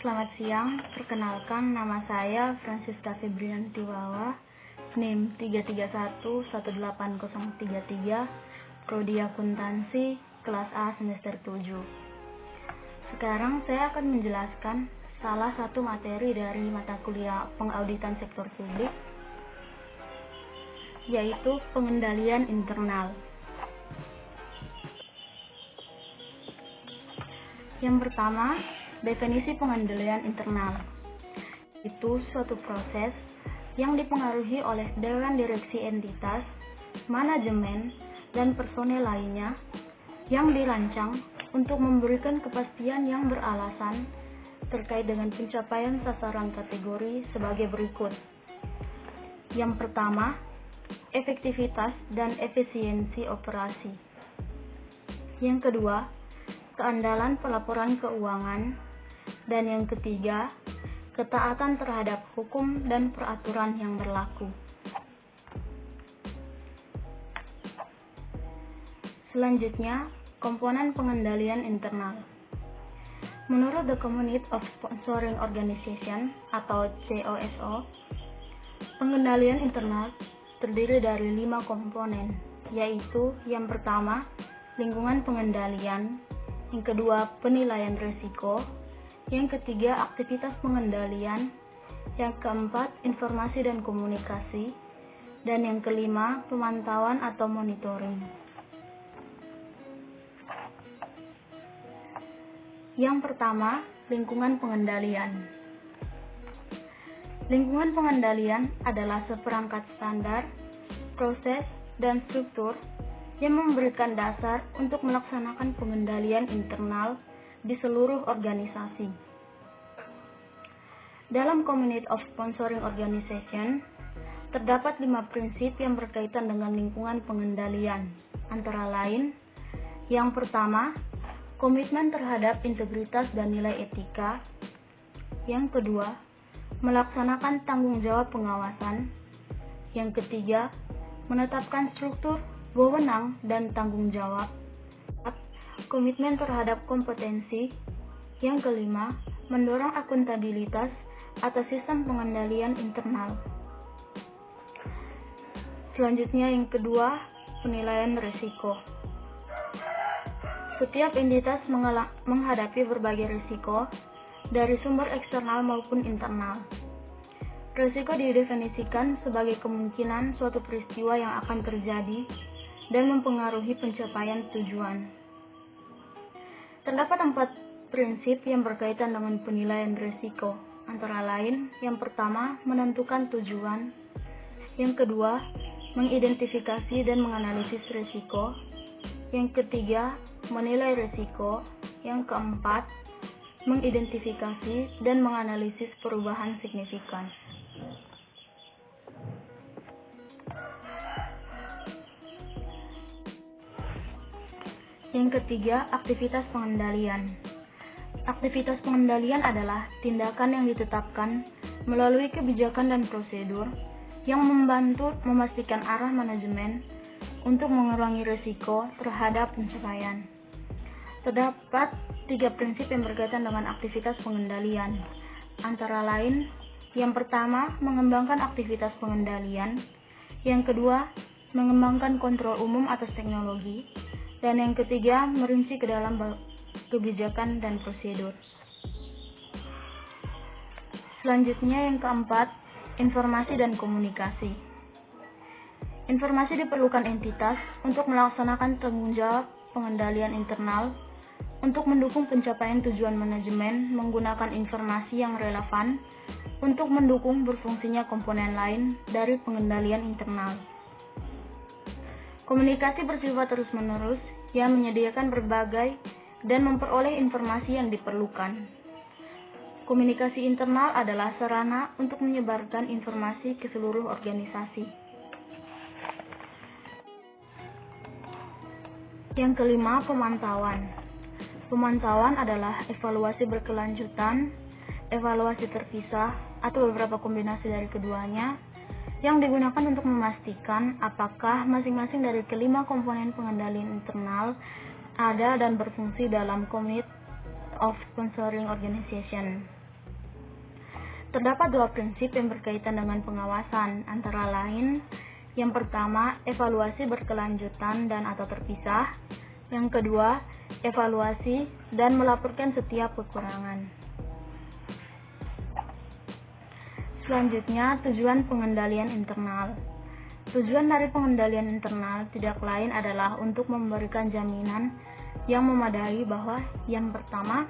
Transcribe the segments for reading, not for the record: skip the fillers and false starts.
Selamat siang, perkenalkan nama saya Francisca Febrianti Wawa, NIM 331180333, Prodi Akuntansi, kelas A semester 7. Sekarang saya akan menjelaskan salah satu materi dari mata kuliah pengauditan sektor publik, yaitu pengendalian internal. Yang pertama, definisi pengendalian internal. Itu suatu proses yang dipengaruhi oleh dewan direksi entitas, manajemen, dan personel lainnya yang dirancang untuk memberikan kepastian yang beralasan terkait dengan pencapaian sasaran kategori sebagai berikut. Yang pertama, efektivitas dan efisiensi operasi. Yang kedua, keandalan pelaporan keuangan. Dan yang ketiga, ketaatan terhadap hukum dan peraturan yang berlaku. Selanjutnya, komponen pengendalian internal. Menurut the Community of Sponsoring Organization atau COSO, pengendalian internal terdiri dari 5 komponen, yaitu yang pertama, lingkungan pengendalian, yang kedua, penilaian risiko, yang ketiga, aktivitas pengendalian, yang keempat, informasi dan komunikasi, dan yang kelima, pemantauan atau monitoring. Yang pertama, lingkungan pengendalian. Lingkungan pengendalian adalah seperangkat standar, proses, dan struktur yang memberikan dasar untuk melaksanakan pengendalian internal di seluruh organisasi. Dalam Community of Sponsoring Organization, terdapat 5 prinsip yang berkaitan dengan lingkungan pengendalian, antara lain, yang pertama, komitmen terhadap integritas dan nilai etika. Yang kedua, melaksanakan tanggung jawab pengawasan. Yang ketiga, menetapkan struktur, wewenang, dan tanggung jawab. Komitmen terhadap kompetensi. Yang kelima, mendorong akuntabilitas atas sistem pengendalian internal. Selanjutnya yang kedua, penilaian risiko. Setiap entitas menghadapi berbagai risiko dari sumber eksternal maupun internal. Risiko didefinisikan sebagai kemungkinan suatu peristiwa yang akan terjadi dan mempengaruhi pencapaian tujuan. Terdapat 4 prinsip yang berkaitan dengan penilaian risiko, antara lain, yang pertama, menentukan tujuan, yang kedua, mengidentifikasi dan menganalisis risiko, yang ketiga, menilai risiko, yang keempat, mengidentifikasi dan menganalisis perubahan signifikan. Yang ketiga, aktivitas pengendalian. Aktivitas pengendalian adalah tindakan yang ditetapkan melalui kebijakan dan prosedur yang membantu memastikan arah manajemen untuk mengurangi risiko terhadap pencapaian. Terdapat 3 prinsip yang berkaitan dengan aktivitas pengendalian, antara lain, yang pertama, mengembangkan aktivitas pengendalian, yang kedua, mengembangkan kontrol umum atas teknologi, dan yang ketiga, merinci ke dalam kebijakan dan prosedur. Selanjutnya yang keempat, informasi dan komunikasi. Informasi diperlukan entitas untuk melaksanakan tanggung jawab pengendalian internal untuk mendukung pencapaian tujuan manajemen menggunakan informasi yang relevan untuk mendukung berfungsinya komponen lain dari pengendalian internal. Komunikasi bersifat terus-menerus yang menyediakan berbagai dan memperoleh informasi yang diperlukan. Komunikasi internal adalah sarana untuk menyebarkan informasi ke seluruh organisasi. Yang kelima, pemantauan. Pemantauan adalah evaluasi berkelanjutan, evaluasi terpisah, atau beberapa kombinasi dari keduanya, yang digunakan untuk memastikan apakah masing-masing dari kelima komponen pengendalian internal ada dan berfungsi dalam Community of Sponsoring Organization. Terdapat dua prinsip yang berkaitan dengan pengawasan, antara lain yang pertama, evaluasi berkelanjutan dan atau terpisah. Yang kedua, evaluasi dan melaporkan setiap kekurangan. Selanjutnya, tujuan pengendalian internal. Tujuan dari pengendalian internal tidak lain adalah untuk memberikan jaminan yang memadai bahwa yang pertama,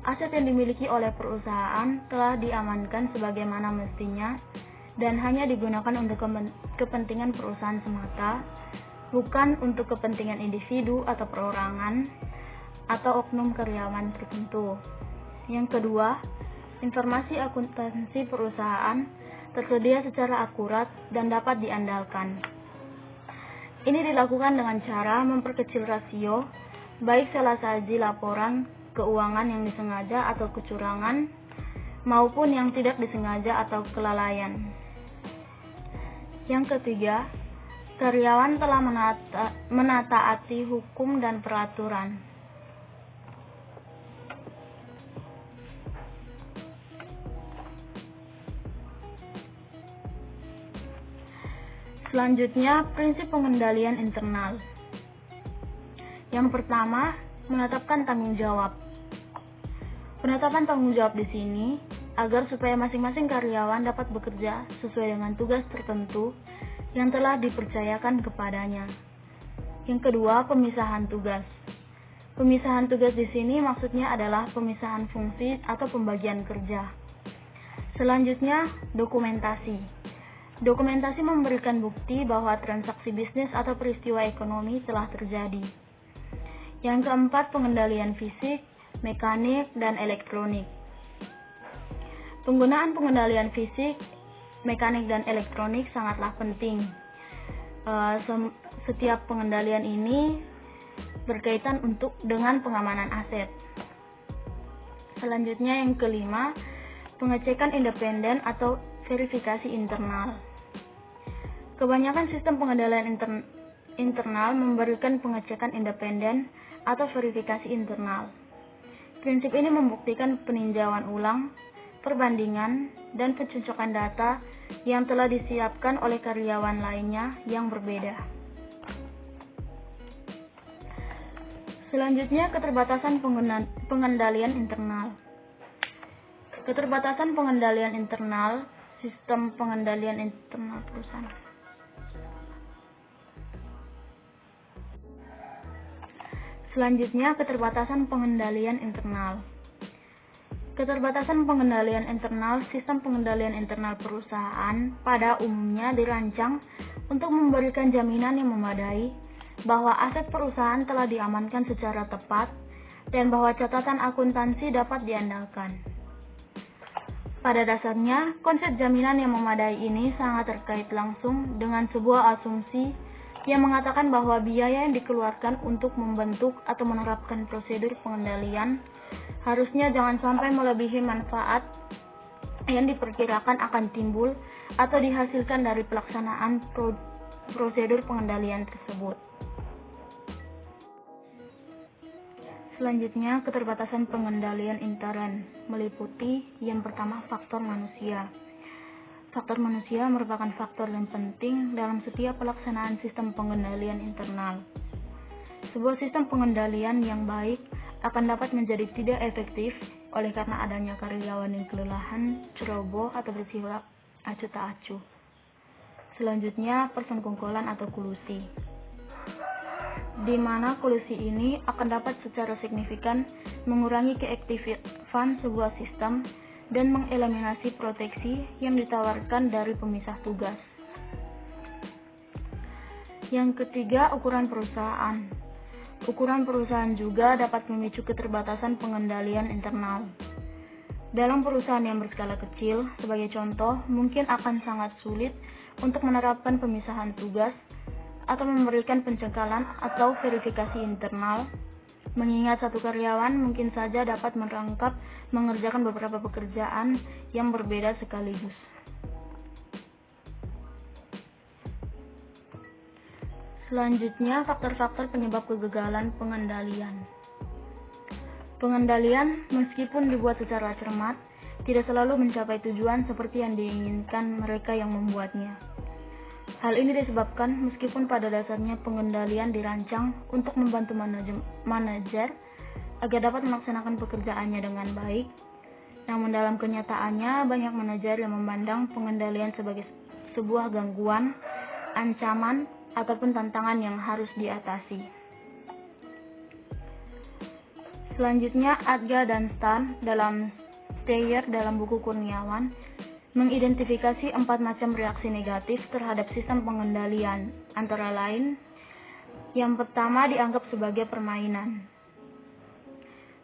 aset yang dimiliki oleh perusahaan telah diamankan sebagaimana mestinya dan hanya digunakan untuk kepentingan perusahaan semata, bukan untuk kepentingan individu atau perorangan atau oknum karyawan tertentu. Yang kedua, informasi akuntansi perusahaan tersedia secara akurat dan dapat diandalkan. Ini dilakukan dengan cara memperkecil rasio, baik salah saji laporan keuangan yang disengaja atau kecurangan, maupun yang tidak disengaja atau kelalaian. Yang ketiga, karyawan telah menataati hukum dan peraturan. Selanjutnya, prinsip pengendalian internal. Yang pertama, menetapkan tanggung jawab. Penetapan tanggung jawab di sini agar supaya masing-masing karyawan dapat bekerja sesuai dengan tugas tertentu yang telah dipercayakan kepadanya. Yang kedua, pemisahan tugas. Pemisahan tugas di sini maksudnya adalah pemisahan fungsi atau pembagian kerja. Selanjutnya, dokumentasi. Dokumentasi memberikan bukti bahwa transaksi bisnis atau peristiwa ekonomi telah terjadi. Yang keempat, pengendalian fisik, mekanik, dan elektronik. Penggunaan pengendalian fisik, mekanik, dan elektronik sangatlah penting. Setiap pengendalian ini berkaitan dengan pengamanan aset. Selanjutnya yang kelima, pengecekan independen atau verifikasi internal. Kebanyakan sistem pengendalian internal memberikan pengecekan independen atau verifikasi internal. Prinsip ini membuktikan peninjauan ulang, perbandingan, dan pencocokan data yang telah disiapkan oleh karyawan lainnya yang berbeda. Selanjutnya, keterbatasan pengendalian internal. Keterbatasan pengendalian internal sistem pengendalian internal perusahaan. Selanjutnya, keterbatasan pengendalian internal. Keterbatasan pengendalian internal sistem pengendalian internal perusahaan pada umumnya dirancang untuk memberikan jaminan yang memadai bahwa aset perusahaan telah diamankan secara tepat dan bahwa catatan akuntansi dapat diandalkan. Pada dasarnya, konsep jaminan yang memadai ini sangat terkait langsung dengan sebuah asumsi yang mengatakan bahwa biaya yang dikeluarkan untuk membentuk atau menerapkan prosedur pengendalian harusnya jangan sampai melebihi manfaat yang diperkirakan akan timbul atau dihasilkan dari pelaksanaan prosedur pengendalian tersebut. Selanjutnya, keterbatasan pengendalian intern meliputi yang pertama, faktor manusia. Faktor manusia merupakan faktor yang penting dalam setiap pelaksanaan sistem pengendalian internal. Sebuah sistem pengendalian yang baik akan dapat menjadi tidak efektif oleh karena adanya karyawan yang kelelahan, ceroboh, atau bersifat acuh tak acuh. Selanjutnya, persengkongkolan atau kolusi, di mana kolusi ini akan dapat secara signifikan mengurangi keefektifan sebuah sistem dan mengeliminasi proteksi yang ditawarkan dari pemisah tugas. Yang ketiga, ukuran perusahaan. Ukuran perusahaan juga dapat memicu keterbatasan pengendalian internal. Dalam perusahaan yang berskala kecil, sebagai contoh, mungkin akan sangat sulit untuk menerapkan pemisahan tugas atau memberikan pencekalan atau verifikasi internal, mengingat satu karyawan mungkin saja dapat merangkap mengerjakan beberapa pekerjaan yang berbeda sekaligus. Selanjutnya, faktor-faktor penyebab kegagalan pengendalian. Pengendalian, meskipun dibuat secara cermat, tidak selalu mencapai tujuan seperti yang diinginkan mereka yang membuatnya. Hal ini disebabkan meskipun pada dasarnya pengendalian dirancang untuk membantu manajer agar dapat melaksanakan pekerjaannya dengan baik, namun dalam kenyataannya banyak manajer yang memandang pengendalian sebagai sebuah gangguan, ancaman, ataupun tantangan yang harus diatasi. Selanjutnya, Adga dan Stan dalam Steyer dalam buku Kurniawan mengidentifikasi 4 macam reaksi negatif terhadap sistem pengendalian, antara lain, yang pertama dianggap sebagai permainan.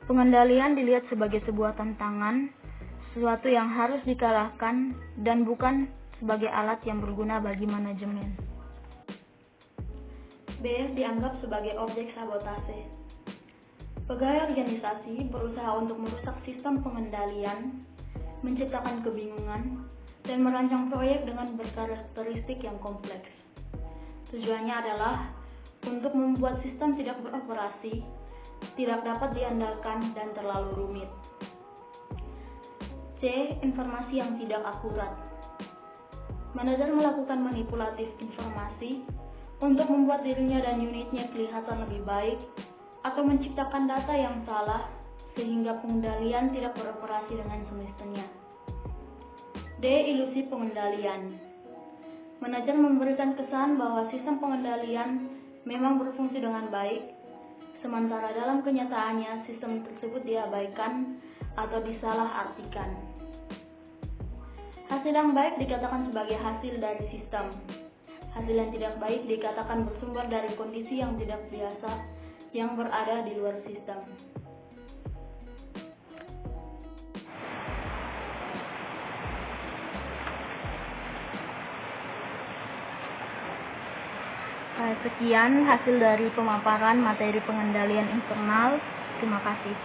Pengendalian dilihat sebagai sebuah tantangan, sesuatu yang harus dikalahkan, dan bukan sebagai alat yang berguna bagi manajemen. B. Dianggap sebagai objek sabotase. Pegawai organisasi berusaha untuk merusak sistem pengendalian, menciptakan kebingungan, dan merancang proyek dengan berkarakteristik yang kompleks. Tujuannya adalah untuk membuat sistem tidak beroperasi, tidak dapat diandalkan, dan terlalu rumit. C. Informasi yang tidak akurat. Manajer melakukan manipulatif informasi untuk membuat dirinya dan unitnya kelihatan lebih baik, atau menciptakan data yang salah sehingga pengendalian tidak beroperasi dengan semestinya. D. Ilusi pengendalian. Manajer memberikan kesan bahwa sistem pengendalian memang berfungsi dengan baik, sementara dalam kenyataannya sistem tersebut diabaikan atau disalahartikan. Hasil yang baik dikatakan sebagai hasil dari sistem. Hasil yang tidak baik dikatakan bersumber dari kondisi yang tidak biasa yang berada di luar sistem. Sekian hasil dari pemaparan materi pengendalian internal. Terima kasih.